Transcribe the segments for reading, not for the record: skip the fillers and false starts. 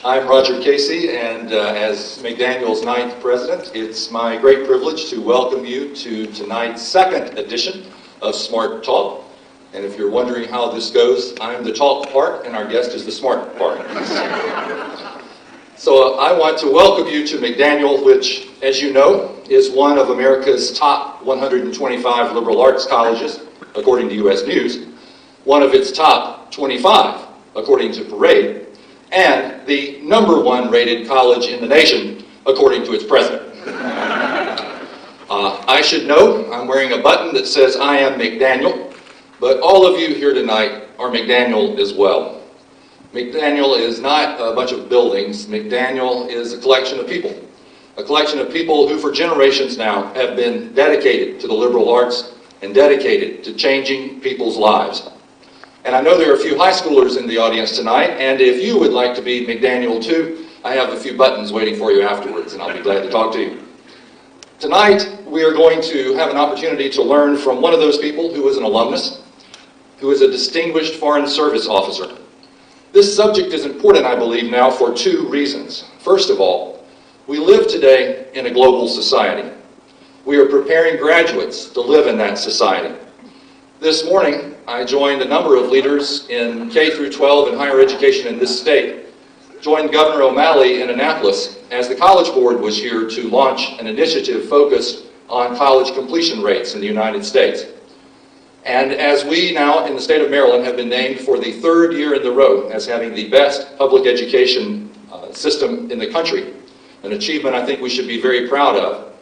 I'm Roger Casey, and as McDaniel's 9th president, it's my great privilege to welcome you to tonight's second edition of Smart Talk. And if you're wondering how this goes, I'm the talk part, and our guest is the smart part. So I want to welcome you to McDaniel, which, as you know, is one of America's top 125 liberal arts colleges, according to U.S. News, one of its top 25, according to Parade, and the #1 rated college in the nation, according to its president. I should know I'm wearing a button that says I am McDaniel, but all of you here tonight are McDaniel as well. McDaniel is not a bunch of buildings. McDaniel is a collection of people who for generations now have been dedicated to the liberal arts and dedicated to changing people's lives. And I know there are a few high schoolers in the audience tonight, and if you would like to be McDaniel too, I have a few buttons waiting for you afterwards, and I'll be glad to talk to you. Tonight, we are going to have an opportunity to learn from one of those people who is an alumnus, who is a distinguished Foreign Service officer. This subject is important, I believe, now for two reasons. First of all, we live today in a global society. We are preparing graduates to live in that society. This morning, I joined a number of leaders in K through 12 and higher education in this state, joined Governor O'Malley in Annapolis as the College Board was here to launch an initiative focused on college completion rates in the United States. And as we now in the state of Maryland have been named for the third year in a row as having the best public education system in the country, an achievement I think we should be very proud of,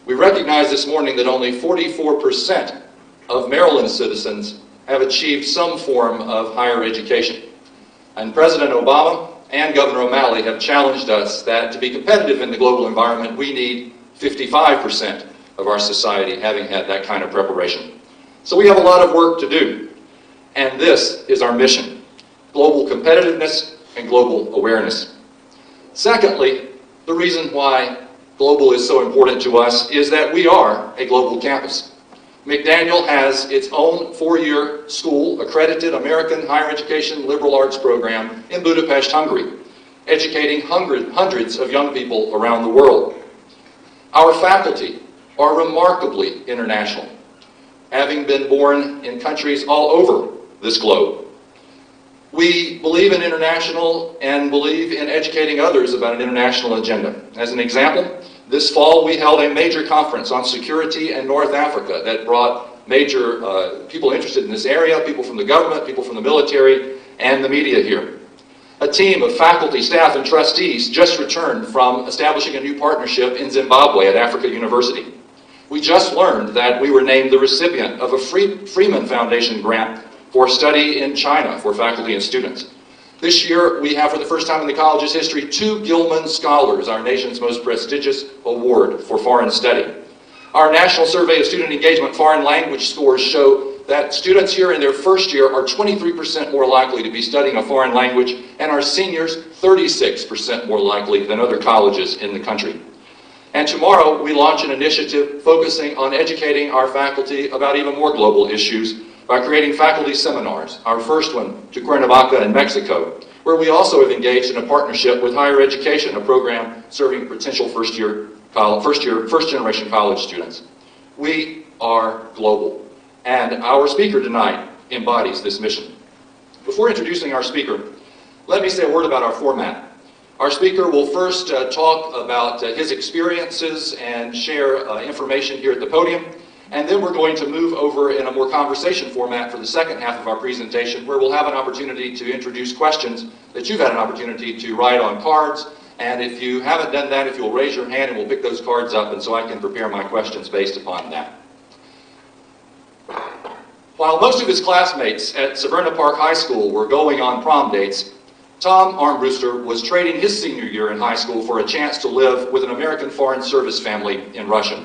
we recognize this morning that only 44% of Maryland citizens have achieved some form of higher education. And President Obama and Governor O'Malley have challenged us that to be competitive in the global environment, we need 55% of our society having had that kind of preparation. So we have a lot of work to do, and this is our mission: global competitiveness and global awareness. Secondly, the reason why global is so important to us is that we are a global campus. McDaniel has its own 4-year school, accredited American higher education liberal arts program in Budapest, Hungary, educating hundreds of young people around the world. Our faculty are remarkably international, having been born in countries all over this globe. We believe in international and believe in educating others about an international agenda. As an example, this fall we held a major conference on security in North Africa that brought major people interested in this area, people from the government, people from the military, and the media here. A team of faculty, staff, and trustees just returned from establishing a new partnership in Zimbabwe at Africa University. We just learned that we were named the recipient of a Freeman Foundation grant for study in China for faculty and students. This year, we have, for the first time in the college's history, 2 Gilman Scholars, our nation's most prestigious award for foreign study. Our National Survey of Student Engagement foreign language scores show that students here in their first year are 23% more likely to be studying a foreign language, and our seniors 36% more likely than other colleges in the country. And tomorrow, we launch an initiative focusing on educating our faculty about even more global issues by creating faculty seminars, our first one to Cuernavaca in Mexico, where we also have engaged in a partnership with Higher Education, a program serving potential first-generation college students. We are global, and our speaker tonight embodies this mission. Before introducing our speaker, let me say a word about our format. Our speaker will first talk about his experiences and share information here at the podium. And then we're going to move over in a more conversation format for the second half of our presentation, where we'll have an opportunity to introduce questions that you've had an opportunity to write on cards. And if you haven't done that, if you'll raise your hand and we'll pick those cards up, and so I can prepare my questions based upon that. While most of his classmates at Severna Park High School were going on prom dates, Tom Armbruster was trading his senior year in high school for a chance to live with an American Foreign Service family in Russia.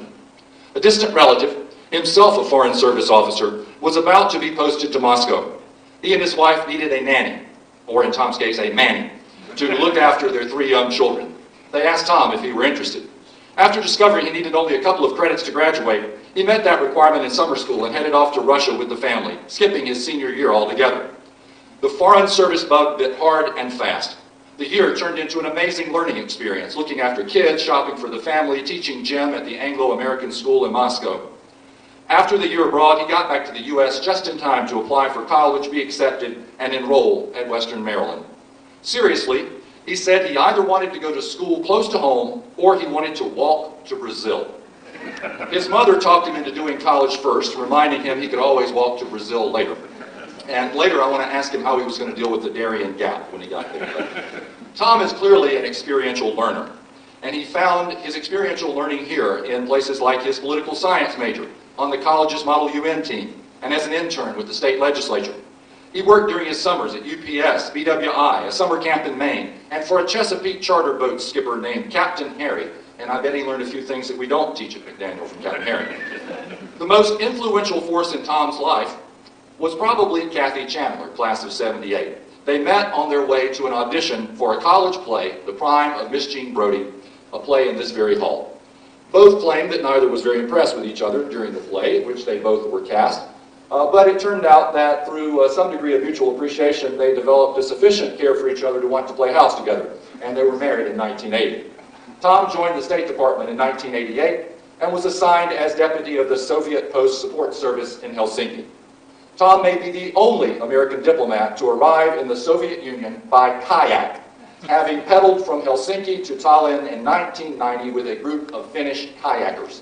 A distant relative, himself a Foreign Service officer, was about to be posted to Moscow. He and his wife needed a nanny, or in Tom's case, a manny, to look after their 3 young children. They asked Tom if he were interested. After discovering he needed only a couple of credits to graduate, he met that requirement in summer school and headed off to Russia with the family, skipping his senior year altogether. The Foreign Service bug bit hard and fast. The year turned into an amazing learning experience, looking after kids, shopping for the family, teaching gym at the Anglo-American school in Moscow. After the year abroad, he got back to the U.S. just in time to apply for college, be accepted, and enroll at Western Maryland. Seriously, he said he either wanted to go to school close to home or he wanted to walk to Brazil. His mother talked him into doing college first, reminding him he could always walk to Brazil later. And later I want to ask him how he was going to deal with the Darien Gap when he got there. Tom is clearly an experiential learner, and he found his experiential learning here in places like his political science major, on the college's Model UN team, and as an intern with the state legislature. He worked during his summers at UPS, BWI, a summer camp in Maine, and for a Chesapeake charter boat skipper named Captain Harry, and I bet he learned a few things that we don't teach at McDaniel from Captain Harry. The most influential force in Tom's life was probably Kathy Chandler, class of '78. They met on their way to an audition for a college play, The Crime of Miss Jean Brodie, a play in this very hall. Both claimed that neither was very impressed with each other during the play, in which they both were cast, but it turned out that through some degree of mutual appreciation, they developed a sufficient care for each other to want to play house together, and they were married in 1980. Tom joined the State Department in 1988 and was assigned as deputy of the Soviet Post Support Service in Helsinki. Tom may be the only American diplomat to arrive in the Soviet Union by kayak, having pedaled from Helsinki to Tallinn in 1990 with a group of Finnish kayakers.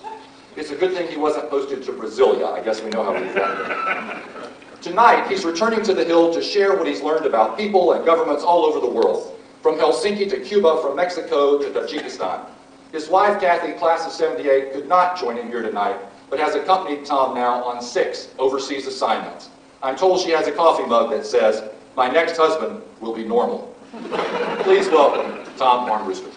It's a good thing he wasn't posted to Brasilia. I guess we know how he got there. Tonight, he's returning to the Hill to share what he's learned about people and governments all over the world, from Helsinki to Cuba, from Mexico to Tajikistan. His wife, Kathy, class of '78, could not join him here tonight, but has accompanied Tom now on 6 overseas assignments. I'm told she has a coffee mug that says, "My next husband will be normal." Please welcome Tom Armbruster.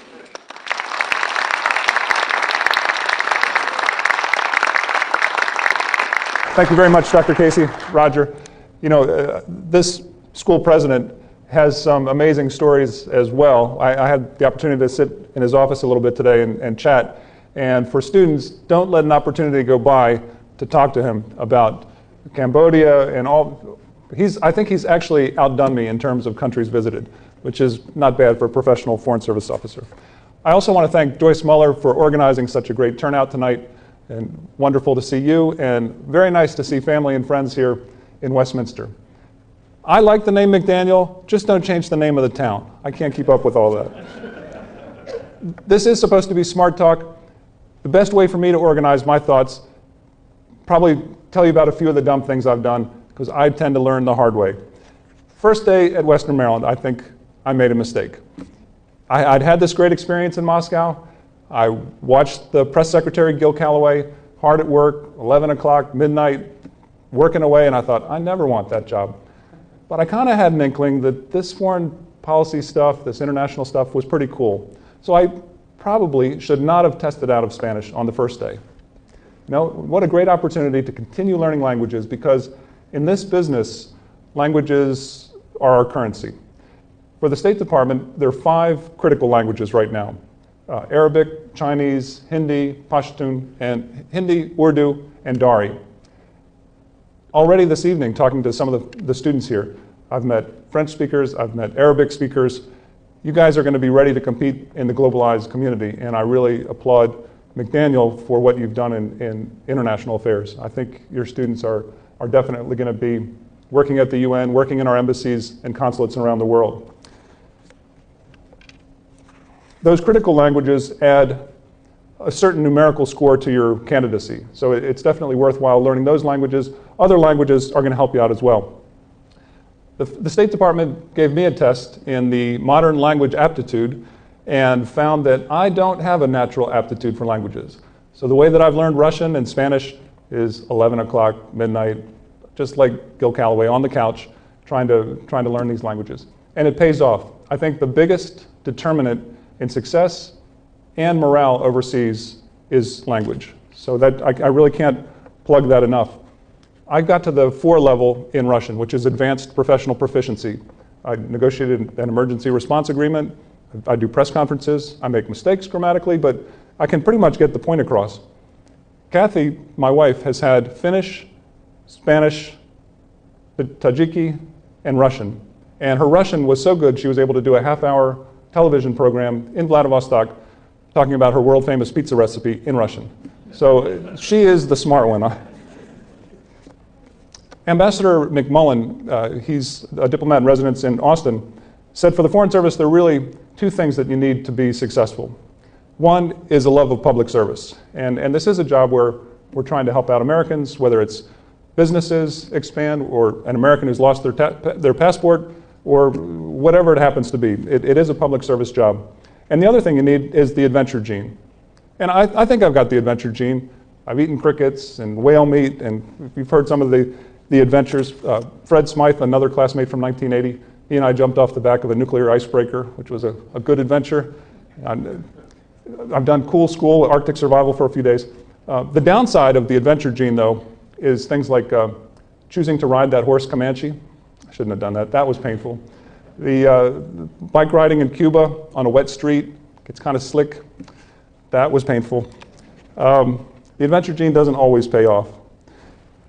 Thank you very much, Dr. Casey. Roger. You know, this school president has some amazing stories as well. I had the opportunity to sit in his office a little bit today and chat. And for students, don't let an opportunity go by to talk to him about Cambodia and all. I think he's actually outdone me in terms of countries visited, which is not bad for a professional Foreign Service officer. I also want to thank Joyce Muller for organizing such a great turnout tonight, and wonderful to see you, and very nice to see family and friends here in Westminster. I like the name McDaniel, just don't change the name of the town. I can't keep up with all that. This is supposed to be Smart Talk. The best way for me to organize my thoughts, probably tell you about a few of the dumb things I've done, because I tend to learn the hard way. First day at Western Maryland, I think I made a mistake. I'd had this great experience in Moscow. I watched the press secretary, Gil Calloway, hard at work, 11 o'clock, midnight, working away, and I thought, I never want that job. But I kind of had an inkling that this foreign policy stuff, this international stuff, was pretty cool. So I probably should not have tested out of Spanish on the first day. You know, what a great opportunity to continue learning languages, because in this business, languages are our currency. For the State Department, there are 5 critical languages right now. Arabic, Chinese, Hindi, Pashtun, and Hindi, Urdu, and Dari. Already this evening, talking to some of the students here, I've met French speakers, I've met Arabic speakers. You guys are going to be ready to compete in the globalized community, and I really applaud McDaniel for what you've done in international affairs. I think your students are definitely going to be working at the UN, working in our embassies and consulates around the world. Those critical languages add a certain numerical score to your candidacy. So it's definitely worthwhile learning those languages. Other languages are going to help you out as well. The State Department gave me a test in the modern language aptitude and found that I don't have a natural aptitude for languages. So the way that I've learned Russian and Spanish is 11 o'clock, midnight, just like Gil Calloway on the couch, trying to learn these languages. And it pays off. I think the biggest determinant in success and morale overseas is language. So that I really can't plug that enough. I got to the 4 level in Russian, which is advanced professional proficiency. I negotiated an emergency response agreement. I do press conferences. I make mistakes grammatically, but I can pretty much get the point across. Kathy, my wife, has had Finnish, Spanish, Tajiki, and Russian. And her Russian was so good she was able to do a half-hour television program in Vladivostok talking about her world-famous pizza recipe in Russian. So she is the smart one. Ambassador McMullen, he's a diplomat in residence in Austin, said for the Foreign Service there are really two things that you need to be successful. One is a love of public service. And this is a job where we're trying to help out Americans, whether it's businesses expand or an American who's lost their passport or whatever it happens to be. It is a public service job. And the other thing you need is the adventure gene. And I think I've got the adventure gene. I've eaten crickets and whale meat, and you've heard some of the adventures. Fred Smythe, another classmate from 1980, he and I jumped off the back of a nuclear icebreaker, which was a good adventure. I've done cool school, Arctic survival for a few days. The downside of the adventure gene, though, is things like choosing to ride that horse Comanche. I shouldn't have done that. That was painful. The bike riding in Cuba on a wet street gets kind of slick. That was painful. The adventure gene doesn't always pay off.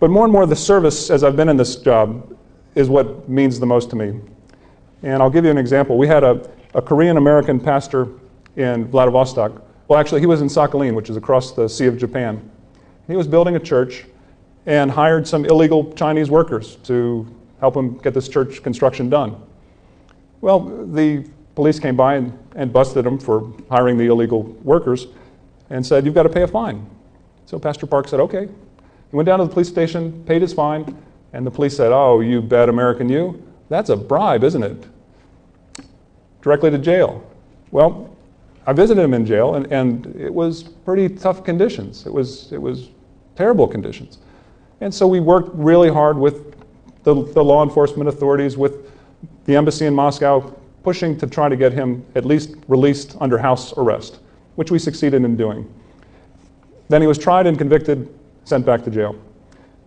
But more and more the service, as I've been in this job, is what means the most to me. And I'll give you an example. We had a Korean-American pastor in Vladivostok. Well, actually, he was in Sakhalin, which is across the Sea of Japan. He was building a church and hired some illegal Chinese workers to help him get this church construction done. Well, the police came by and busted him for hiring the illegal workers and said, "You've got to pay a fine." So Pastor Park said, "Okay." He went down to the police station, paid his fine, and the police said, "Oh, you bad American you, that's a bribe, isn't it?" Directly to jail. Well, I visited him in jail, and it was pretty tough conditions. It was terrible conditions. And so we worked really hard with the law enforcement authorities, with the embassy in Moscow, pushing to try to get him at least released under house arrest, which we succeeded in doing. Then he was tried and convicted, sent back to jail.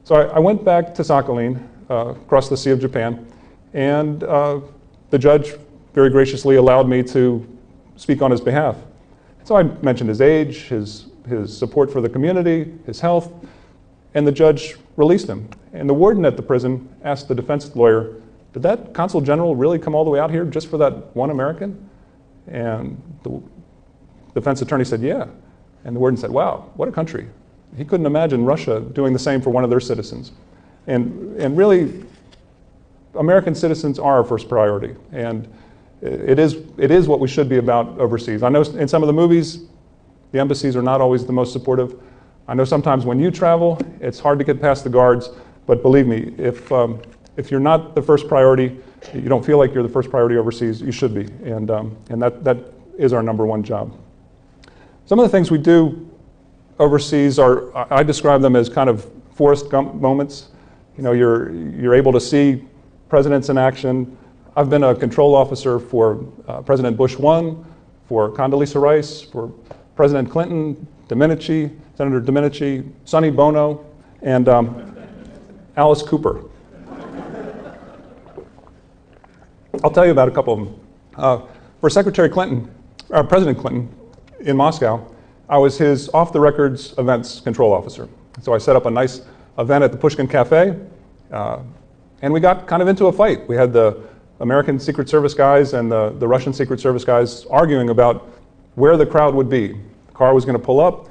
So I went back to Sakhalin, across the Sea of Japan, and the judge very graciously allowed me to speak on his behalf. So I mentioned his age, his support for the community, his health, and the judge released him. And the warden at the prison asked the defense lawyer, "Did that consul general really come all the way out here just for that one American?" And the defense attorney said, "Yeah." And the warden said, "Wow, what a country." He couldn't imagine Russia doing the same for one of their citizens. And really, American citizens are our first priority. And it is what we should be about overseas. I know in some of the movies, the embassies are not always the most supportive. I know sometimes when you travel, it's hard to get past the guards, but believe me, if you're not the first priority, you don't feel like you're the first priority overseas, you should be. And that is our number one job. Some of the things we do overseas I describe them as kind of Forrest Gump moments. You know, you're able to see presidents in action. I've been a control officer for President Bush 1, for Condoleezza Rice, for President Clinton, Senator Domenici, Sonny Bono, and Alice Cooper. I'll tell you about a couple of them. For President Clinton in Moscow, I was his off-the-records events control officer. So I set up a nice event at the Pushkin Cafe, and we got kind of into a fight. We had the American Secret Service guys and the Russian Secret Service guys arguing about where the crowd would be. The car was going to pull up,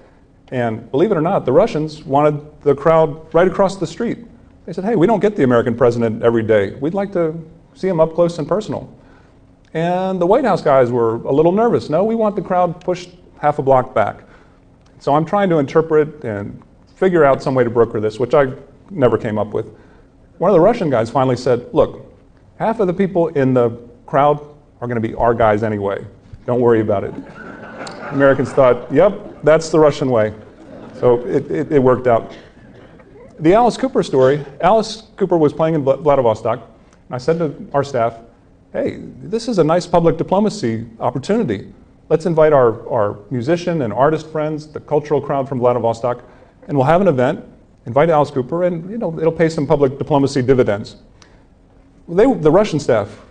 and believe it or not, the Russians wanted the crowd right across the street. They said, "Hey, we don't get the American president every day. We'd like to see him up close and personal." And the White House guys were a little nervous. "No, we want the crowd pushed half a block back." So I'm trying to interpret and figure out some way to broker this, which I never came up with. One of the Russian guys finally said, "Look, half of the people in the crowd are going to be our guys anyway. Don't worry about it." Americans thought, "Yep, that's the Russian way." So it worked out. The Alice Cooper story, Alice Cooper was playing in Vladivostok, and I said to our staff, "Hey, this is a nice public diplomacy opportunity. Let's invite our musician and artist friends, the cultural crowd from Vladivostok, and we'll have an event, invite Alice Cooper, and it'll pay some public diplomacy dividends." The Russian staff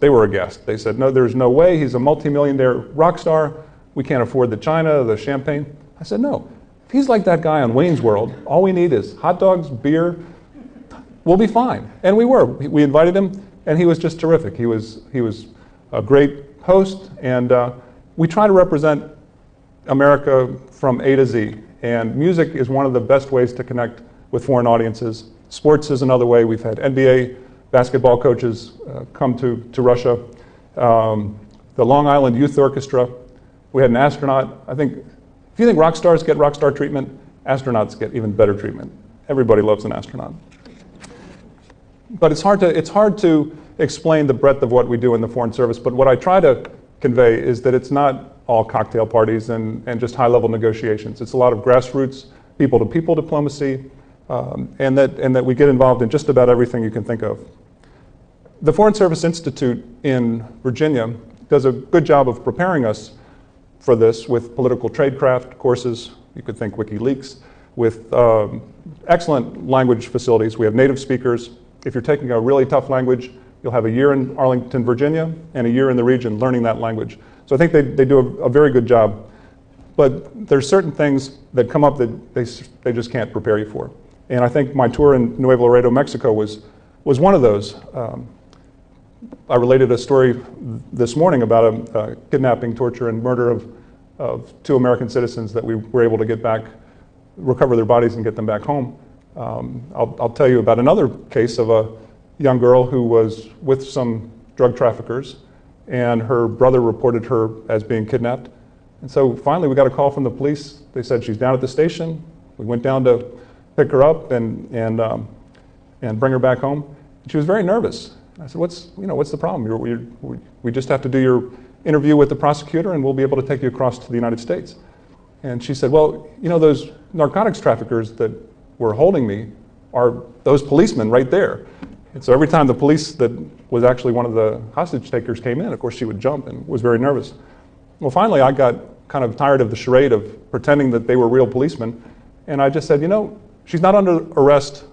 they were aghast. They said, "No, there's no way. He's a multi-millionaire rock star. We can't afford the china, the champagne." I said, "No, if he's like that guy on Wayne's World, all we need is hot dogs, beer, we'll be fine." And we were. We invited him, and he was just terrific. He was a great host, and we try to represent America from A to Z. And music is one of the best ways to connect with foreign audiences. Sports is another way. We've had NBA basketball coaches come to Russia. The Long Island Youth Orchestra. We had an astronaut. I think, if you think rock stars get rock star treatment, astronauts get even better treatment. Everybody loves an astronaut. But it's hard to explain the breadth of what we do in the Foreign Service, but what I try to convey is that it's not all cocktail parties and just high-level negotiations. It's a lot of grassroots, people-to-people diplomacy, and that we get involved in just about everything you can think of. The Foreign Service Institute in Virginia does a good job of preparing us for this with political tradecraft courses. You could think WikiLeaks, with excellent language facilities. We have native speakers. If you're taking a really tough language, you'll have a year in Arlington, Virginia, and a year in the region learning that language. So I think they do a very good job. But there's certain things that come up that they just can't prepare you for. And I think my tour in Nuevo Laredo, Mexico was one of those. I related a story this morning about a kidnapping, torture, and murder of 2 American citizens that we were able to get back, recover their bodies and get them back home. I'll tell you about another case of a young girl who was with some drug traffickers, and her brother reported her as being kidnapped. And so finally we got a call from the police. They said she's down at the station. We went down to pick her up and bring her back home. She was very nervous. I said, what's the problem? We just have to do your interview with the prosecutor and we'll be able to take you across to the United States. And she said, well, those narcotics traffickers that were holding me are those policemen right there. And so every time the police that was actually one of the hostage takers came in, of course she would jump and was very nervous. Well, finally I got kind of tired of the charade of pretending that they were real policemen, and I just said, she's not under arrest.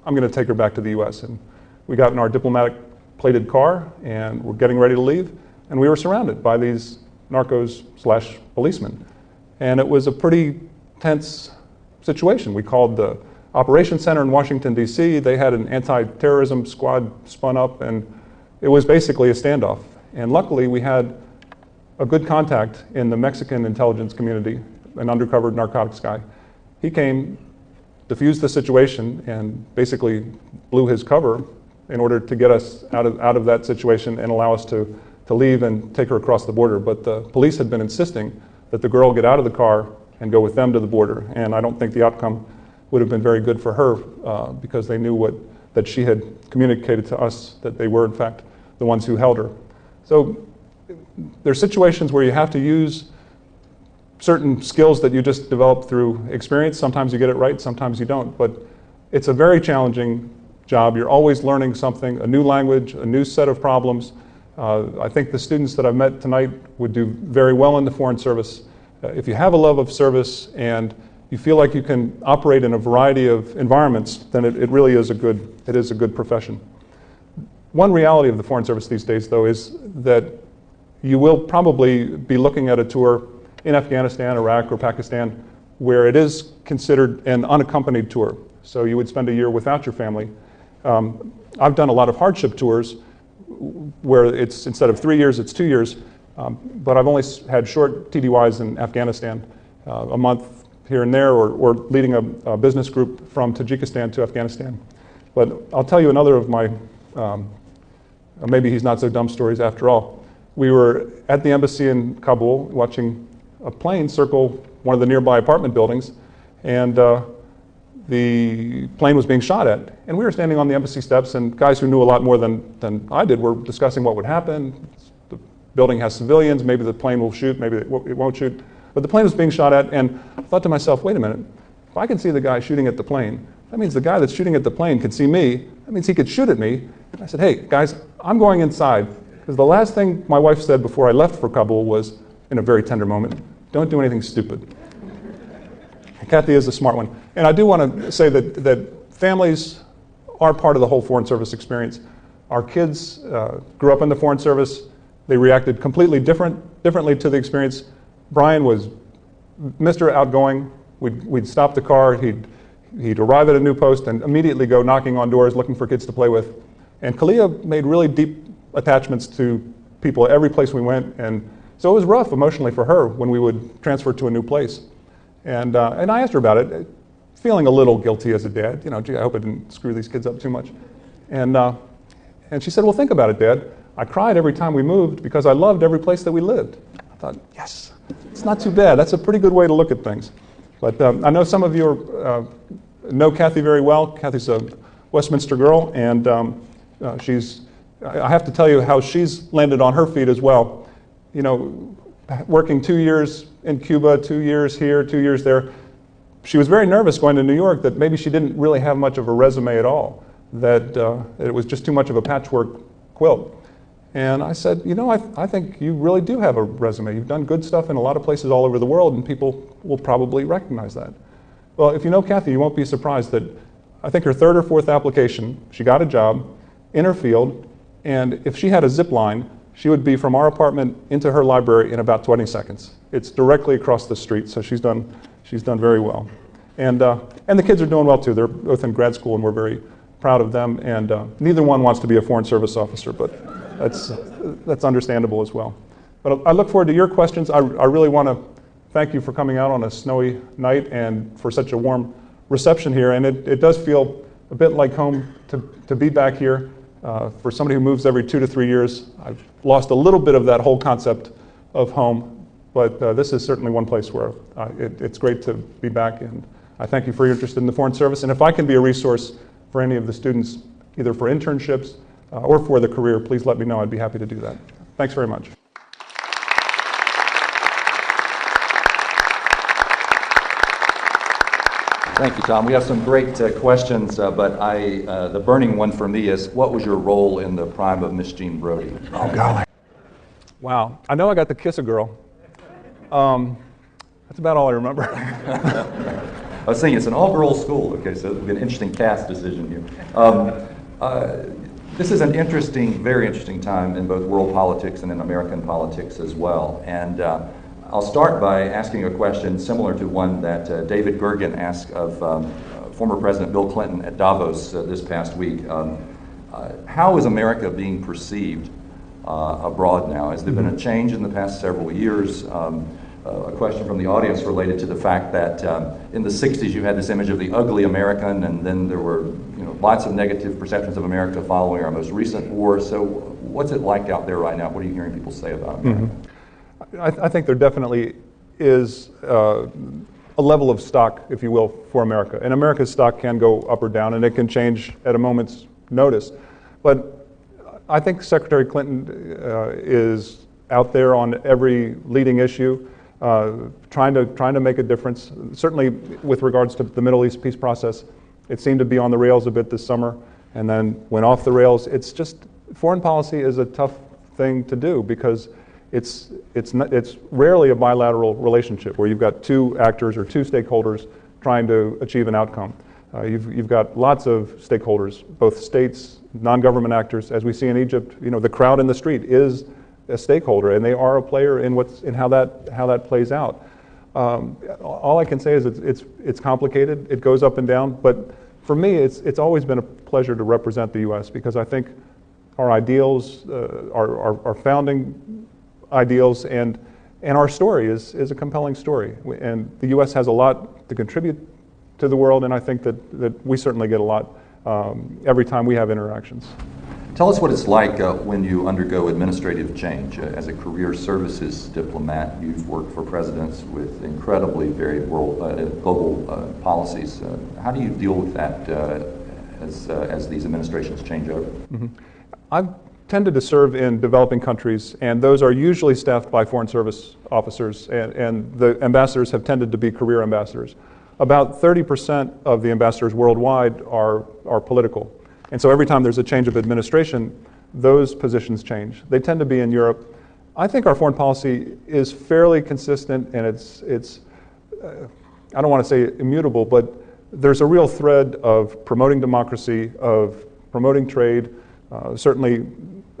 I'm going to take her back to the US. And we got in our diplomatic plated car and we're getting ready to leave, and we were surrounded by these narcos/policemen. And it was a pretty tense situation. We called the Operations Center in Washington, D.C. They had an anti-terrorism squad spun up, and it was basically a standoff. And luckily, we had a good contact in the Mexican intelligence community, an undercover narcotics guy. He came, diffused the situation, and basically blew his cover in order to get us out of that situation and allow us to leave and take her across the border. But the police had been insisting that the girl get out of the car and go with them to the border, and I don't think the outcome would have been very good for her because they knew that she had communicated to us that they were in fact the ones who held her. So there's situations where you have to use certain skills that you just develop through experience. Sometimes you get it right, sometimes you don't, but it's a very challenging job. You're always learning something, a new language, a new set of problems. I think the students that I've met tonight would do very well in the Foreign Service. If you have a love of service and you feel like you can operate in a variety of environments, then it really is a good profession. One reality of the Foreign Service these days, though, is that you will probably be looking at a tour in Afghanistan, Iraq, or Pakistan where it is considered an unaccompanied tour. So you would spend a year without your family. I've done a lot of hardship tours where it's instead of 3 years, it's 2 years. But I've only had short TDYs in Afghanistan, a month here and there, or leading a business group from Tajikistan to Afghanistan. But I'll tell you another of my, maybe he's not so dumb stories after all. We were at the embassy in Kabul watching a plane circle one of the nearby apartment buildings, and the plane was being shot at. And we were standing on the embassy steps, and guys who knew a lot more than I did were discussing what would happen. The building has civilians, maybe the plane will shoot, maybe it won't shoot. But the plane was being shot at, and I thought to myself, wait a minute, if I can see the guy shooting at the plane, that means the guy that's shooting at the plane can see me, that means he could shoot at me. And I said, hey, guys, I'm going inside, because the last thing my wife said before I left for Kabul was, in a very tender moment, don't do anything stupid. Kathy is a smart one. And I do want to say that families are part of the whole Foreign Service experience. Our kids grew up in the Foreign Service. They reacted completely differently to the experience. Brian was Mr. Outgoing. We'd stop the car, he'd arrive at a new post and immediately go knocking on doors looking for kids to play with. And Kalia made really deep attachments to people every place we went, and so it was rough emotionally for her when we would transfer to a new place. And I asked her about it, feeling a little guilty as a dad. You know, gee, I hope I didn't screw these kids up too much. And she said, well, think about it, Dad. I cried every time we moved because I loved every place that we lived. I thought, yes, it's not too bad. That's a pretty good way to look at things. But I know some of you know Kathy very well. Kathy's a Westminster girl, and I have to tell you how she's landed on her feet as well. You know, working 2 years in Cuba, 2 years here, 2 years there. She was very nervous going to New York that maybe she didn't really have much of a resume at all, that it was just too much of a patchwork quilt. And I said, you know, I think you really do have a resume. You've done good stuff in a lot of places all over the world, and people will probably recognize that. Well, if you know Kathy, you won't be surprised that I think her third or fourth application, she got a job in her field, and if she had a zip line, she would be from our apartment into her library in about 20 seconds. It's directly across the street, so she's done very well. And the kids are doing well too. They're both in grad school, and we're very proud of them. And neither one wants to be a Foreign Service officer, but that's understandable as well. But I look forward to your questions. I really want to thank you for coming out on a snowy night and for such a warm reception here. And it does feel a bit like home to be back here. For somebody who moves every 2 to 3 years, I've lost a little bit of that whole concept of home. But this is certainly one place where it's great to be back. And I thank you for your interest in the Foreign Service. And if I can be a resource for any of the students, either for internships or for the career, please let me know. I'd be happy to do that. Thanks very much. Thank you, Tom. We have some great questions, but the burning one for me is, what was your role in the prime of Miss Jean Brodie? Oh, golly. Wow. I know I got to kiss a girl. That's about all I remember. I was saying it's an all-girls school, okay, so it'll be an interesting cast decision here. This is an interesting, very interesting time in both world politics and in American politics as well. And I'll start by asking a question similar to one that David Gergen asked of former President Bill Clinton at Davos this past week. How is America being perceived abroad now? Has there been a change in the past several years? A question from the audience related to the fact that in the 60s you had this image of the ugly American, and then there were lots of negative perceptions of America following our most recent war. So what's it like out there right now? What are you hearing people say about America? I think there definitely is a level of stock, if you will, for America. And America's stock can go up or down, and it can change at a moment's notice. But I think Secretary Clinton is out there on every leading issue, trying to make a difference. Certainly with regards to the Middle East peace process, it seemed to be on the rails a bit this summer and then went off the rails. It's just, foreign policy is a tough thing to do because it's rarely a bilateral relationship where you've got two actors or two stakeholders trying to achieve an outcome. You've got lots of stakeholders, both states, non-government actors. As we see in Egypt, the crowd in the street is a stakeholder, and they are a player in how that plays out. All I can say is it's complicated. It goes up and down, but for me, it's always been a pleasure to represent the U.S. because I think our ideals, our founding ideals, and our story is a compelling story. And the U.S. has a lot to contribute to the world, and I think that we certainly get a lot every time we have interactions. Tell us what it's like when you undergo administrative change. As a career services diplomat, you've worked for presidents with incredibly varied global policies. How do you deal with that as these administrations change over? I've tended to serve in developing countries, and those are usually staffed by Foreign Service officers, and the ambassadors have tended to be career ambassadors. About 30% of the ambassadors worldwide are political. And so every time there's a change of administration, those positions change. They tend to be in Europe. I think our foreign policy is fairly consistent, and it's I don't want to say immutable, but there's a real thread of promoting democracy, of promoting trade, certainly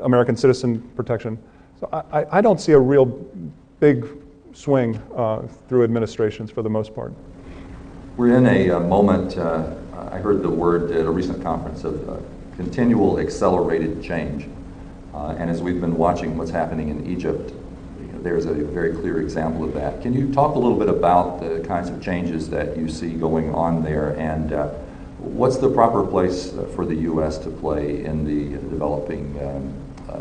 American citizen protection. So I don't see a real big swing through administrations for the most part. We're in a moment, I heard the word at a recent conference, of continual accelerated change. And as we've been watching what's happening in Egypt, there's a very clear example of that. Can you talk a little bit about the kinds of changes that you see going on there, and what's the proper place for the U.S. to play in the developing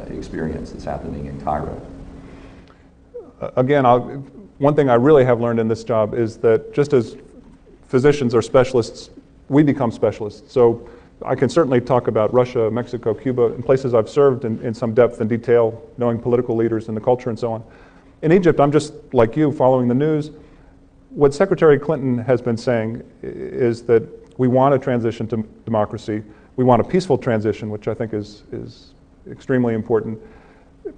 experience that's happening in Cairo? Again, one thing I really have learned in this job is that just as physicians are specialists, we become specialists. So I can certainly talk about Russia, Mexico, Cuba, and places I've served in some depth and detail, knowing political leaders and the culture and so on. In Egypt, I'm just like you, following the news. What Secretary Clinton has been saying is that we want a transition to democracy. We want a peaceful transition, which I think is extremely important.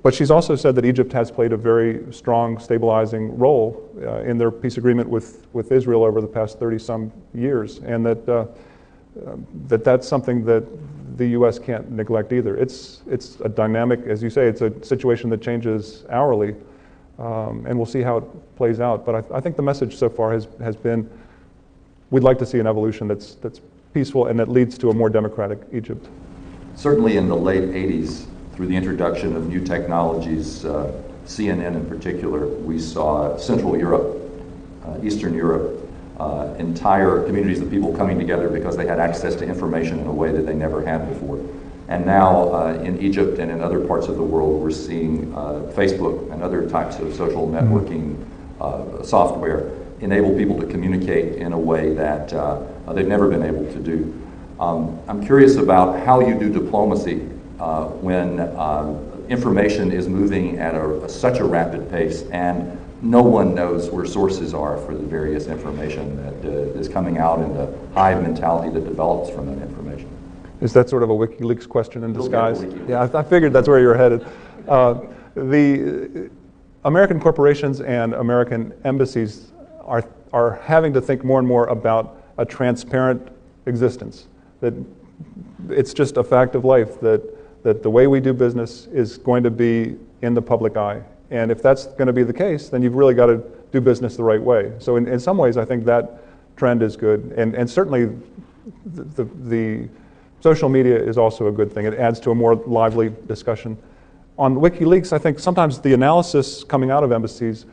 But she's also said that Egypt has played a very strong stabilizing role in their peace agreement with Israel over the past 30-some years, and that's something that the U.S. can't neglect either. It's a dynamic, as you say, it's a situation that changes hourly, and we'll see how it plays out. But I think the message so far has been, we'd like to see an evolution that's peaceful and that leads to a more democratic Egypt. Certainly in the late 80s, through the introduction of new technologies, CNN in particular, we saw Central Europe, Eastern Europe, entire communities of people coming together because they had access to information in a way that they never had before. And now in Egypt and in other parts of the world, we're seeing Facebook and other types of social networking software enable people to communicate in a way that they've never been able to do. I'm curious about how you do diplomacy when information is moving at such a rapid pace and no one knows where sources are for the various information that is coming out and the hive mentality that develops from that information. Is that sort of a WikiLeaks question in disguise? Yeah, I figured that's where you were headed. The American corporations and American embassies are having to think more and more about a transparent existence. That it's just a fact of life that the way we do business is going to be in the public eye. And if that's going to be the case, then you've really got to do business the right way. So in some ways, I think that trend is good. And certainly the social media is also a good thing. It adds to a more lively discussion. On WikiLeaks, I think sometimes the analysis coming out of embassies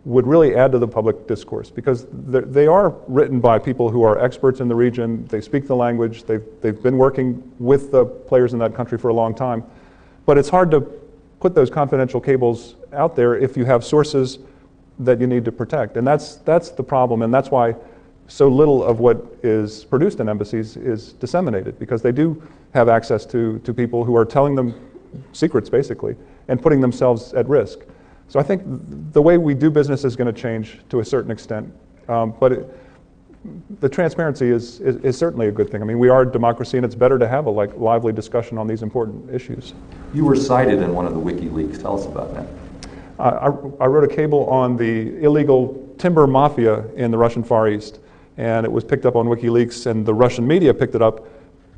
would really add to the public discourse, because they are written by people who are experts in the region. They speak the language. They've been working with the players in that country for a long time. But it's hard to put those confidential cables out there if you have sources that you need to protect. And that's the problem, and that's why so little of what is produced in embassies is disseminated, because they do have access to people who are telling them secrets, basically, and putting themselves at risk. So I think the way we do business is going to change to a certain extent, but the transparency is certainly a good thing. I mean, we are a democracy, and it's better to have a lively discussion on these important issues. You were cited in one of the WikiLeaks. Tell us about that. I wrote a cable on the illegal timber mafia in the Russian Far East, and it was picked up on WikiLeaks, and the Russian media picked it up,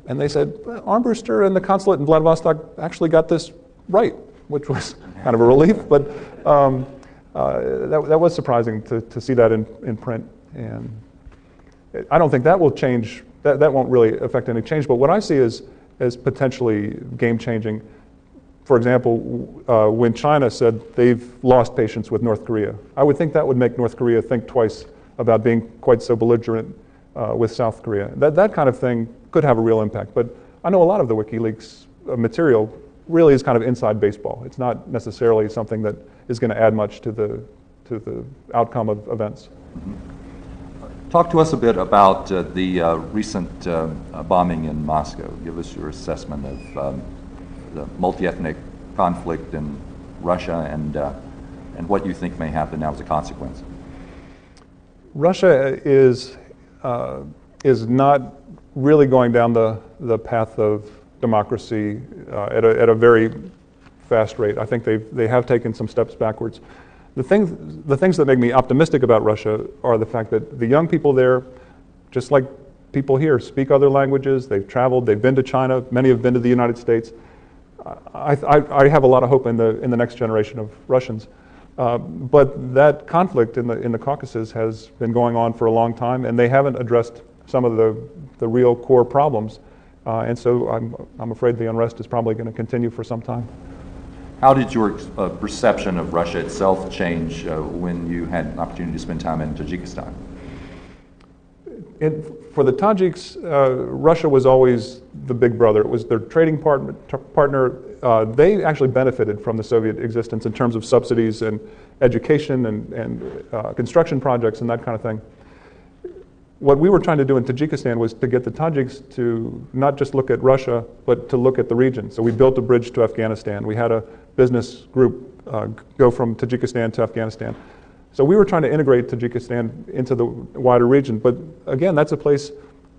and they said, Armbruster and the consulate in Vladivostok actually got this right, which was kind of a relief, but that was surprising to see that in print. And I don't think that will change, that won't really affect any change, but what I see as potentially game-changing, for example, when China said they've lost patience with North Korea, I would think that would make North Korea think twice about being quite so belligerent with South Korea. That kind of thing could have a real impact, but I know a lot of the WikiLeaks material really is kind of inside baseball. It's not necessarily something that is going to add much to the outcome of events. Talk to us a bit about the recent bombing in Moscow. Give us your assessment of the multi-ethnic conflict in Russia and what you think may happen now as a consequence. Russia is not really going down the path of democracy at a very fast rate. I think they have taken some steps backwards. The things that make me optimistic about Russia are the fact that the young people there, just like people here, speak other languages. They've traveled. They've been to China. Many have been to the United States. I have a lot of hope in the next generation of Russians. But that conflict in the Caucasus has been going on for a long time, and they haven't addressed some of the real core problems. And so I'm afraid the unrest is probably going to continue for some time. How did your perception of Russia itself change when you had an opportunity to spend time in Tajikistan? For the Tajiks, Russia was always the big brother. It was their trading partner. They actually benefited from the Soviet existence in terms of subsidies and education and construction projects and that kind of thing. What we were trying to do in Tajikistan was to get the Tajiks to not just look at Russia, but to look at the region. So we built a bridge to Afghanistan. We had a business group go from Tajikistan to Afghanistan. So we were trying to integrate Tajikistan into the wider region. But again, that's a place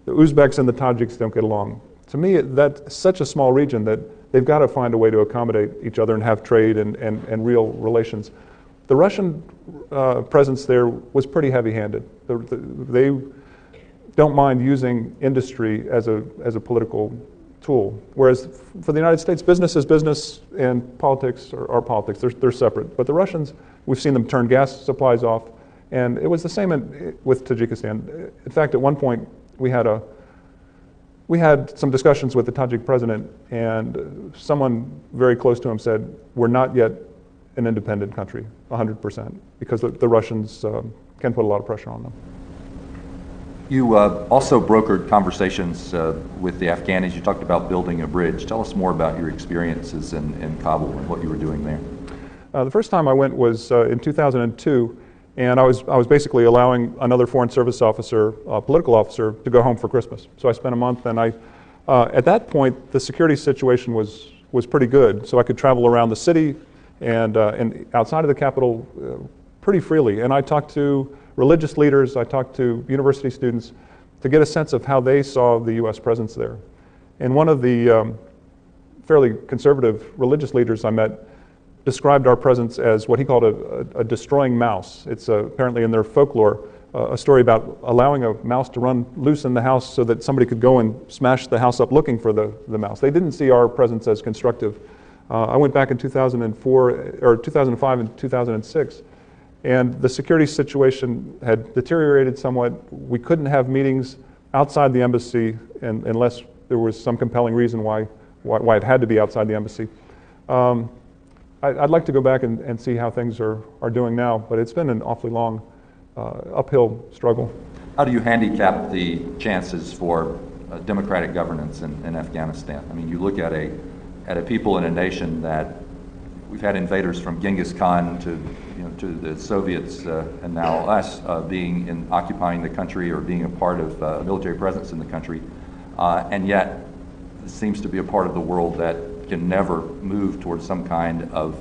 the Uzbeks and the Tajiks don't get along. To me, that's such a small region that they've got to find a way to accommodate each other and have trade and real relations. The Russian presence there was pretty heavy-handed. They don't mind using industry as a political tool. Whereas for the United States, business is business and politics are politics. They're separate. But the Russians, we've seen them turn gas supplies off. And it was the same with Tajikistan. In fact, at one point, we had some discussions with the Tajik president, and someone very close to him said, "We're not yet an independent country, 100%, because the Russians can put a lot of pressure on them." You also brokered conversations with the Afghanis. You talked about building a bridge. Tell us more about your experiences in Kabul and what you were doing there. The first time I went was in 2002, and I was basically allowing another Foreign Service officer, a political officer, to go home for Christmas. So I spent a month, and at that point, the security situation was pretty good. So I could travel around the city and outside of the capital pretty freely. And I talked to religious leaders, I talked to university students to get a sense of how they saw the U.S. presence there. And one of the fairly conservative religious leaders I met described our presence as what he called a destroying mouse. It's apparently in their folklore a story about allowing a mouse to run loose in the house so that somebody could go and smash the house up looking for the mouse. They didn't see our presence as constructive. I went back in 2005 and 2006, and the security situation had deteriorated somewhat. We couldn't have meetings outside the embassy unless there was some compelling reason why it had to be outside the embassy. I'd like to go back and see how things are doing now, but it's been an awfully long uphill struggle. How do you handicap the chances for democratic governance in Afghanistan? I mean, you look at a people in a nation that we've had invaders from Genghis Khan to the Soviets and now us occupying the country or being a part of a military presence in the country, and yet it seems to be a part of the world that can never move towards some kind of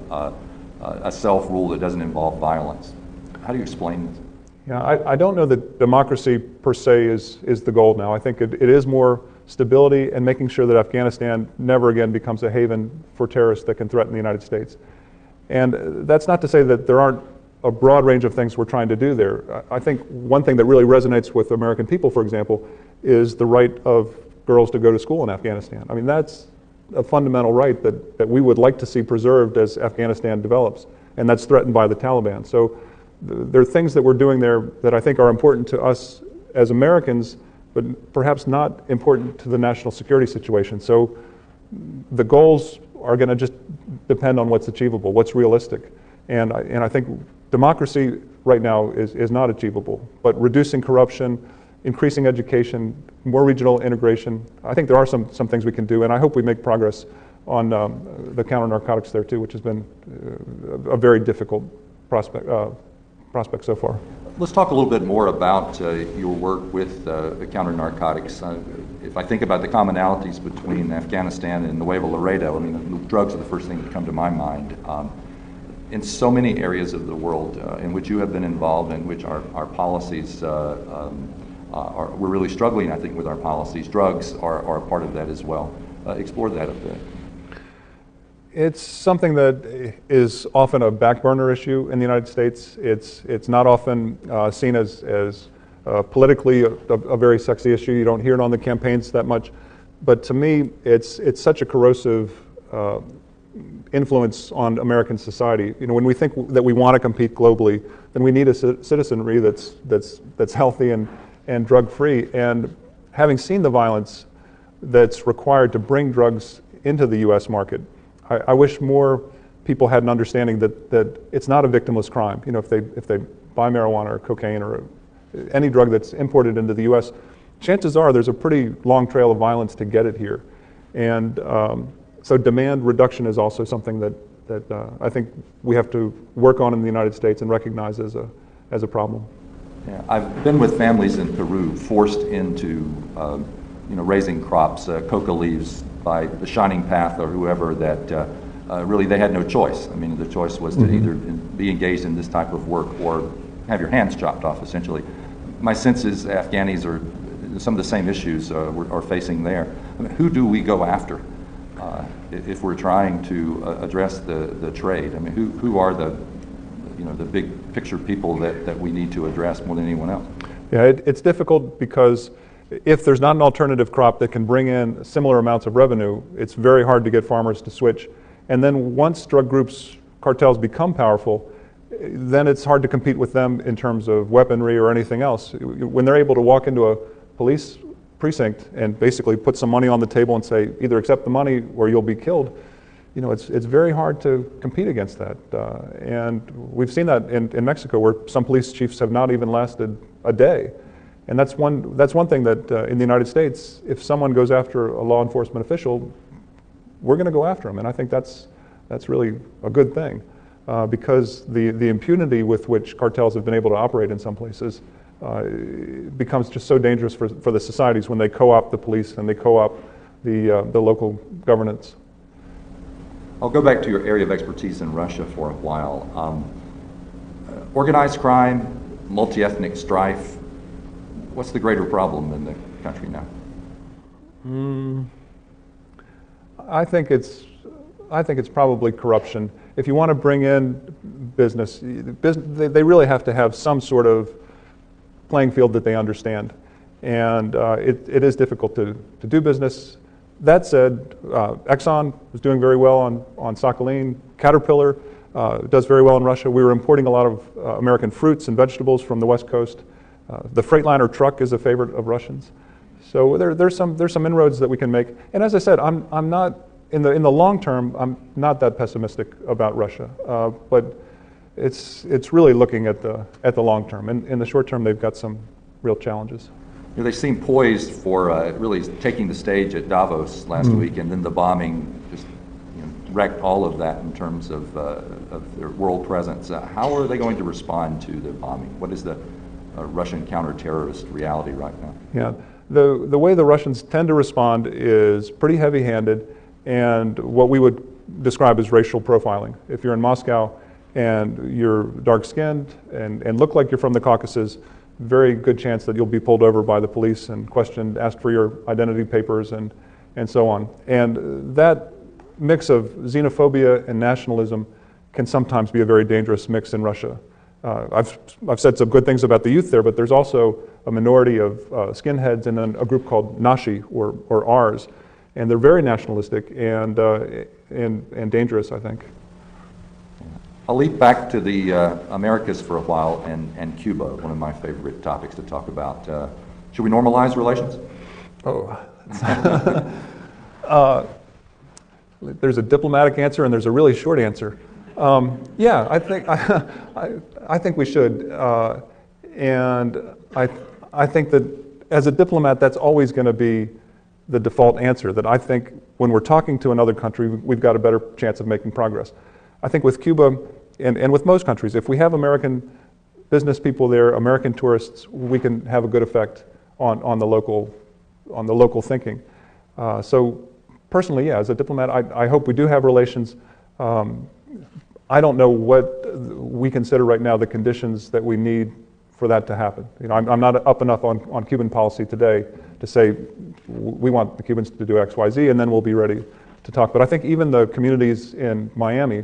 a self-rule that doesn't involve violence. How do you explain this? Yeah, I don't know that democracy per se is the goal now. I think it is more stability and making sure that Afghanistan never again becomes a haven for terrorists that can threaten the United States. And that's not to say that there aren't a broad range of things we're trying to do there. I think one thing that really resonates with American people, for example, is the right of girls to go to school in Afghanistan. I mean, that's a fundamental right that we would like to see preserved as Afghanistan develops, and that's threatened by the Taliban. So there are things that we're doing there that I think are important to us as Americans, but perhaps not important to the national security situation. So the goals are going to just depend on what's achievable, what's realistic. And I think democracy right now is not achievable, but reducing corruption, increasing education, more regional integration, I think there are some things we can do, and I hope we make progress on the counter-narcotics there too, which has been a very difficult prospect so far. Let's talk a little bit more about your work with the counter-narcotics. If I think about the commonalities between Afghanistan and Nuevo Laredo, I mean, drugs are the first thing that come to my mind. In so many areas of the world in which you have been involved, in which our policies we're really struggling, I think, with our policies. Drugs are a part of that as well. Explore that a bit. It's something that is often a back burner issue in the United States. It's not often seen as politically a very sexy issue. You don't hear it on the campaigns that much. But to me, it's such a corrosive influence on American society. You know, when we think that we want to compete globally, then we need a citizenry that's healthy and drug-free. And having seen the violence that's required to bring drugs into the U.S. market, I wish more people had an understanding that it's not a victimless crime. You know, if they buy marijuana or cocaine or any drug that's imported into the U.S., chances are there's a pretty long trail of violence to get it here. And so demand reduction is also something that I think we have to work on in the United States and recognize as a problem. Yeah, I've been with families in Peru forced into raising crops, coca leaves, by the Shining Path or whoever that really they had no choice. I mean, the choice was to either be engaged in this type of work or have your hands chopped off, essentially. My sense is Afghanis are some of the same issues are facing there. I mean, who do we go after if we're trying to address the trade? I mean, who are the big picture people that we need to address more than anyone else? Yeah, it's difficult because if there's not an alternative crop that can bring in similar amounts of revenue, it's very hard to get farmers to switch. And then once drug groups, cartels become powerful, then it's hard to compete with them in terms of weaponry or anything else. When they're able to walk into a police precinct and basically put some money on the table and say, either accept the money or you'll be killed, it's very hard to compete against that. And we've seen that in Mexico, where some police chiefs have not even lasted a day. And that's one thing that in the United States, if someone goes after a law enforcement official, we're going to go after them. And I think that's really a good thing, because the impunity with which cartels have been able to operate in some places becomes just so dangerous for the societies when they co-opt the police and they co-opt the local governance. I'll go back to your area of expertise in Russia for a while. Organized crime, multi-ethnic strife. What's the greater problem in the country now? I think it's probably corruption. If you want to bring in business, they really have to have some sort of playing field that they understand, and it is difficult to do business. That said, Exxon is doing very well on Sakhalin. Caterpillar does very well in Russia. We were importing a lot of American fruits and vegetables from the West Coast. The Freightliner truck is a favorite of Russians. So there's some inroads that we can make. And as I said, I'm not in the long term. I'm not that pessimistic about Russia. But it's really looking at the long term. In the short term, they've got some real challenges. They seem poised for really taking the stage at Davos last week, and then the bombing just wrecked all of that in terms of their world presence. How are they going to respond to the bombing? What is the Russian counter-terrorist reality right now? Yeah, the way the Russians tend to respond is pretty heavy-handed, and what we would describe as racial profiling. If you're in Moscow and you're dark-skinned and look like you're from the Caucasus, very good chance that you'll be pulled over by the police and questioned, asked for your identity papers, and so on. And that mix of xenophobia and nationalism can sometimes be a very dangerous mix in Russia. I've said some good things about the youth there, but there's also a minority of skinheads and then a group called Nashi or Rs, and they're very nationalistic and dangerous, I think. I'll leap back to the Americas for a while and Cuba, one of my favorite topics to talk about. Should we normalize relations? Oh, there's a diplomatic answer and there's a really short answer. Yeah, I think we should, and I think that as a diplomat, that's always going to be the default answer. That I think when we're talking to another country, we've got a better chance of making progress. I think with Cuba and with most countries, if we have American business people there, American tourists, we can have a good effect on the local thinking. So personally, yeah, as a diplomat, I hope we do have relations. I don't know what we consider right now the conditions that we need for that to happen. I'm not up enough on Cuban policy today to say we want the Cubans to do X, Y, Z, and then we'll be ready to talk. But I think even the communities in Miami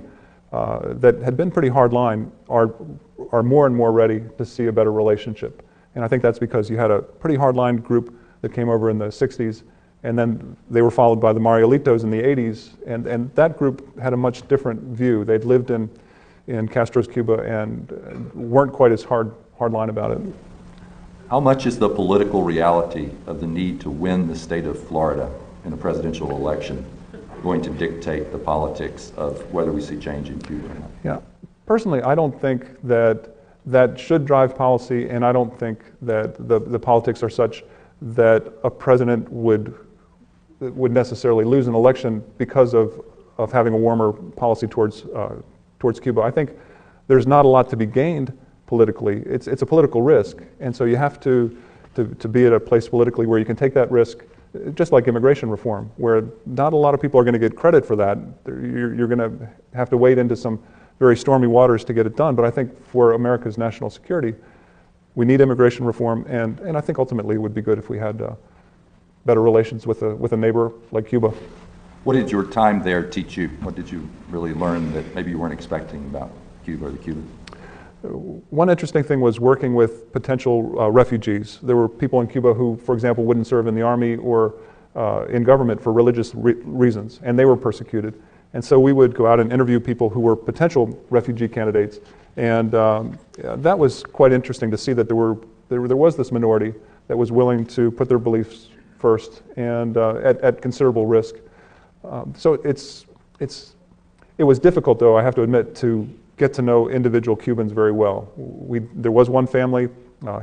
that had been pretty hardline are more and more ready to see a better relationship. And I think that's because you had a pretty hardline group that came over in the 60s, and then they were followed by the Marielitos in the 80s, and that group had a much different view. They'd lived in Castro's Cuba and weren't quite as hardline about it. How much is the political reality of the need to win the state of Florida in a presidential election going to dictate the politics of whether we see change in Cuba or not? Yeah, personally, I don't think that that should drive policy, and I don't think that the politics are such that a president would necessarily lose an election because of having a warmer policy towards Cuba. I think there's not a lot to be gained politically. It's a political risk, and so you have to be at a place politically where you can take that risk, just like immigration reform, where not a lot of people are going to get credit for that. You're going to have to wade into some very stormy waters to get it done. But I think for America's national security, we need immigration reform, and I think ultimately it would be good if we had better relations with a neighbor like Cuba. What did your time there teach you? What did you really learn that maybe you weren't expecting about Cuba or the Cubans? One interesting thing was working with potential refugees. There were people in Cuba who, for example, wouldn't serve in the army or in government for religious reasons, and they were persecuted. And so we would go out and interview people who were potential refugee candidates, and that was quite interesting to see that there was this minority that was willing to put their beliefs first and at considerable risk. So it was difficult, though, I have to admit, to get to know individual Cubans very well. There was one family,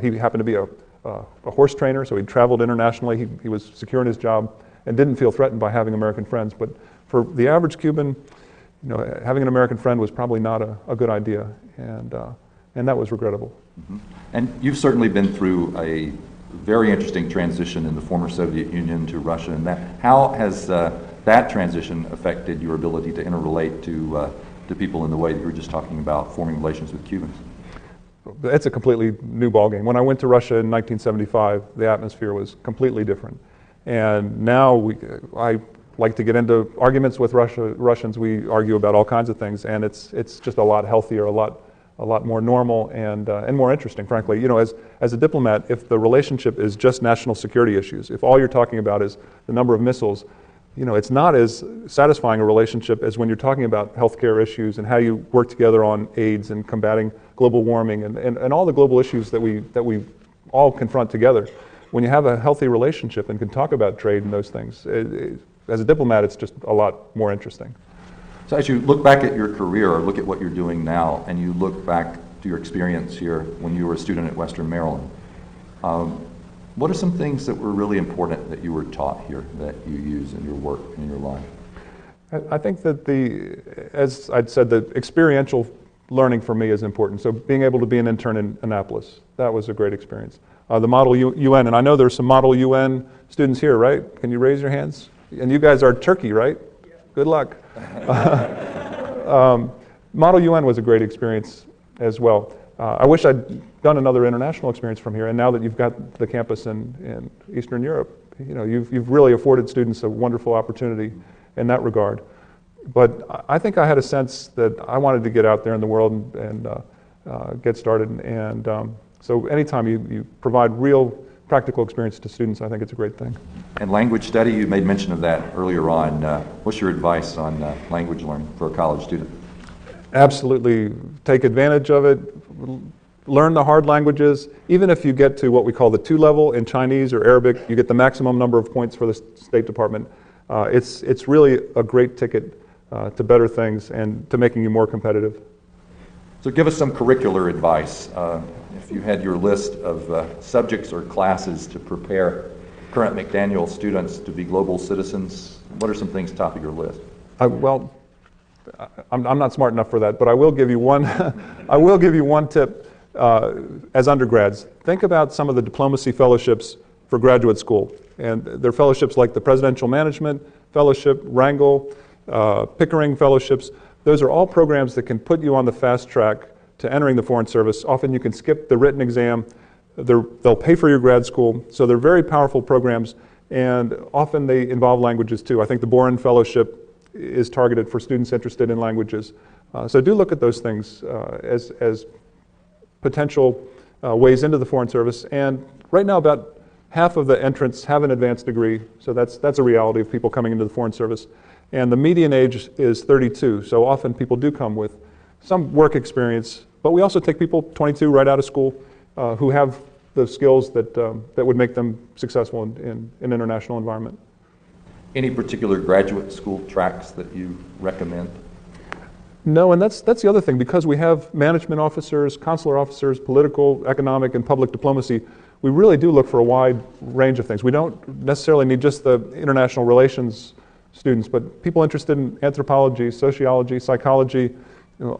he happened to be a horse trainer, so he traveled internationally, he was secure in his job and didn't feel threatened by having American friends. But for the average Cuban, having an American friend was probably not a good idea, and that was regrettable. Mm-hmm. And you've certainly been through a very interesting transition in the former Soviet Union to Russia, and how has that transition affected your ability to interrelate to people in the way that you were just talking about, forming relations with Cubans? It's a completely new ballgame. When I went to Russia in 1975, the atmosphere was completely different. And now I like to get into arguments with Russians. We argue about all kinds of things, and it's just a lot healthier, a lot more normal, and more interesting, frankly. As a diplomat, if the relationship is just national security issues, if all you're talking about is the number of missiles, it's not as satisfying a relationship as when you're talking about healthcare issues and how you work together on AIDS and combating global warming and all the global issues that we all confront together. When you have a healthy relationship and can talk about trade and those things, as a diplomat, it's just a lot more interesting. So as you look back at your career, or look at what you're doing now, and you look back to your experience here when you were a student at Western Maryland, what are some things that were really important that you were taught here that you use in your work, in your life? I think that as I'd said, the experiential learning for me is important. So being able to be an intern in Annapolis, that was a great experience. The Model UN, and I know there's some Model UN students here, right? Can you raise your hands? And you guys are Turkey, right? Yeah. Good luck. Model UN was a great experience as well. I wish I'd done another international experience from here, and now that you've got the campus in Eastern Europe, you've really afforded students a wonderful opportunity in that regard. But I think I had a sense that I wanted to get out there in the world and get started, and so anytime you provide real practical experience to students, I think it's a great thing. And language study, you made mention of that earlier on. What's your advice on language learning for a college student? Absolutely take advantage of it. Learn the hard languages. Even if you get to what we call the 2 level in Chinese or Arabic, you get the maximum number of points for the State Department. It's really a great ticket to better things and to making you more competitive. So give us some curricular advice. If you had your list of subjects or classes to prepare current McDaniel students to be global citizens, what are some things top of your list? Well, I'm not smart enough for that, but I will give you one. I will give you one tip. As undergrads, think about some of the diplomacy fellowships for graduate school, and they're fellowships like the Presidential Management Fellowship, Wrangell, Pickering Fellowships. Those are all programs that can put you on the fast track to entering the Foreign Service. Often you can skip the written exam. They'll pay for your grad school, so they're very powerful programs, and often they involve languages too. I think the Boren Fellowship is targeted for students interested in languages. So do look at those things as potential ways into the Foreign Service. And right now about half of the entrants have an advanced degree, so that's a reality of people coming into the Foreign Service. And the median age is 32, so often people do come with some work experience, but we also take people 22 right out of school who have the skills that would make them successful in an international environment. Any particular graduate school tracks that you recommend? No, and that's the other thing. Because we have management officers, consular officers, political, economic, and public diplomacy, we really do look for a wide range of things. We don't necessarily need just the international relations students, but people interested in anthropology, sociology, psychology,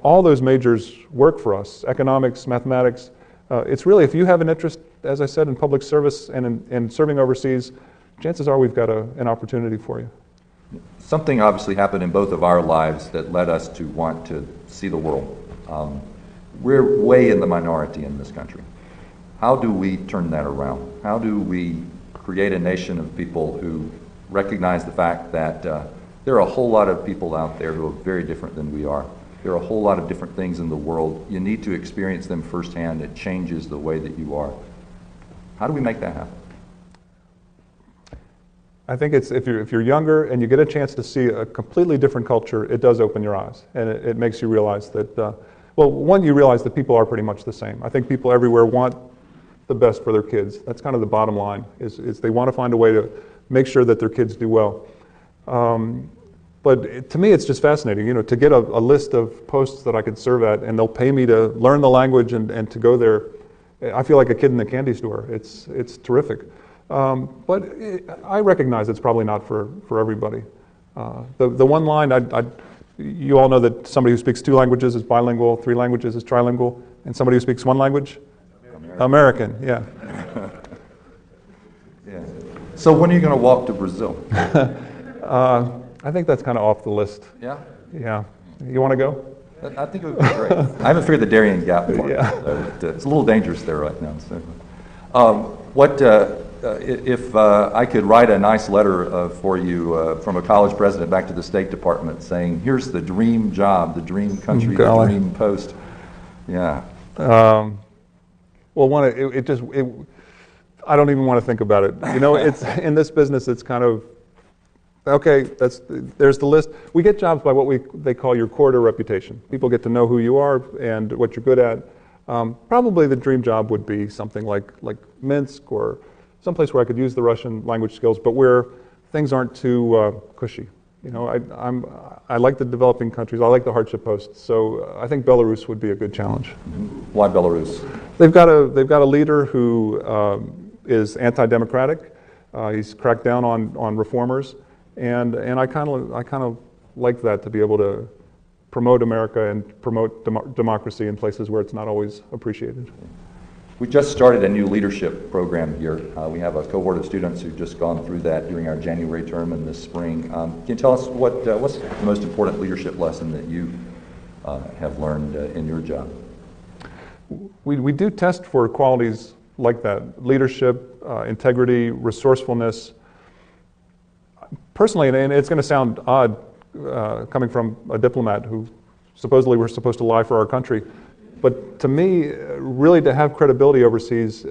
all those majors work for us, economics, mathematics. It's really, if you have an interest, as I said, in public service and in serving overseas, chances are we've got an opportunity for you. Something obviously happened in both of our lives that led us to want to see the world. We're way in the minority in this country. How do we turn that around? How do we create a nation of people who recognize the fact that there are a whole lot of people out there who are very different than we are? There are a whole lot of different things in the world. You need to experience them firsthand. It changes the way that you are. How do we make that happen? I think it's if you're younger and you get a chance to see a completely different culture, it does open your eyes, and it makes you realize that, well, one, you realize that people are pretty much the same. I think people everywhere want the best for their kids. That's kind of the bottom line, is they want to find a way to make sure that their kids do well. But to me, it's just fascinating, to get a list of posts that I could serve at, and they'll pay me to learn the language and to go there. I feel like a kid in a candy store. It's terrific. But I recognize it's probably not for everybody. The one line, you all know that somebody who speaks 2 languages is bilingual, 3 languages is trilingual, and somebody who speaks 1 language? American, yeah. Yeah. So when are you going to walk to Brazil? I think that's kind of off the list. Yeah? Yeah. You want to go? I think it would be great. I haven't figured the Darien Gap part. Yeah. So it's a little dangerous there right now. So, if I could write a nice letter for you from a college president back to the State Department saying, here's the dream job, the dream country, the dream post. Yeah. Well, I don't even want to think about it. It's in this business, it's kind of, okay, there's the list. We get jobs by what they call your corridor reputation. People get to know who you are and what you're good at. Probably the dream job would be something like Minsk or someplace where I could use the Russian language skills, but where things aren't too cushy. I like the developing countries. I like the hardship posts. So I think Belarus would be a good challenge. Why Belarus? They've got a leader who is anti-democratic. He's cracked down on reformers, and I kind of like that, to be able to promote America and promote democracy in places where it's not always appreciated. We just started a new leadership program here. We have a cohort of students who've just gone through that during our January term and this spring. Can you tell us what's the most important leadership lesson that you have learned in your job? We do test for qualities like that: leadership, integrity, resourcefulness. Personally, and it's going to sound odd coming from a diplomat who supposedly we're supposed to lie for our country, but to me, really to have credibility overseas,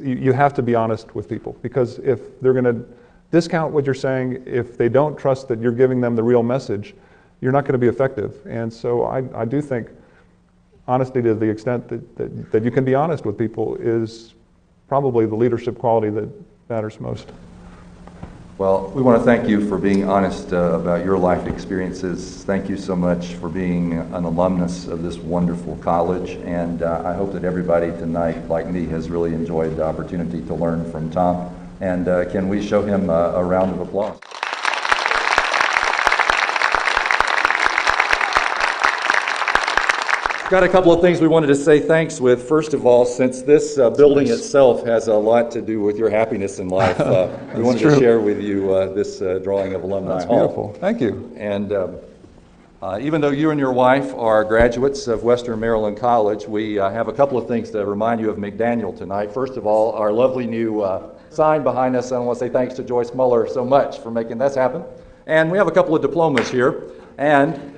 you have to be honest with people, because if they're going to discount what you're saying, if they don't trust that you're giving them the real message, you're not going to be effective. And so I do think honesty, to the extent that you can be honest with people, is probably the leadership quality that matters most. Well, we want to thank you for being honest about your life experiences. Thank you so much for being an alumnus of this wonderful college, and I hope that everybody tonight, like me, has really enjoyed the opportunity to learn from Tom. And can we show him a round of applause? Got a couple of things we wanted to say thanks with. First of all, since this building itself has a lot to do with your happiness in life, we wanted to share with you this drawing of Alumni Hall. That's beautiful. Thank you. And even though you and your wife are graduates of Western Maryland College, we have a couple of things to remind you of McDaniel tonight. First of all, our lovely new sign behind us. I want to say thanks to Joyce Muller so much for making this happen. And we have a couple of diplomas here. And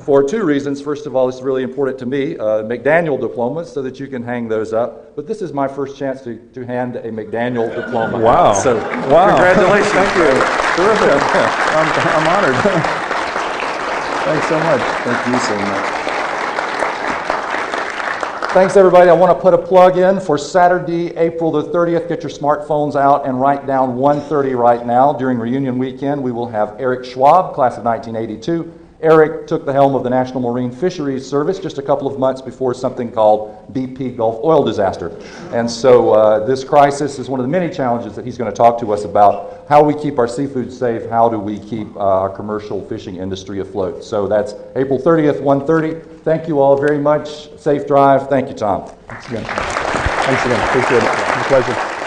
for 2 reasons. First of all, it's really important to me, McDaniel diplomas, so that you can hang those up. But this is my first chance to hand a McDaniel diploma. Wow. So, wow. Congratulations. Thank you. Terrific. I'm honored. Thanks so much. Thank you so much. Thanks, everybody. I want to put a plug in for Saturday, April the 30th. Get your smartphones out and write down 1:30 right now. During reunion weekend, we will have Eric Schwab, class of 1982. Eric took the helm of the National Marine Fisheries Service just a couple of months before something called BP Gulf oil disaster. And so this crisis is one of the many challenges that he's going to talk to us about. How we keep our seafood safe, how do we keep our commercial fishing industry afloat. So that's April 30th, 1:30. Thank you all very much. Safe drive. Thank you, Tom. Thanks again. Appreciate it. It's a pleasure.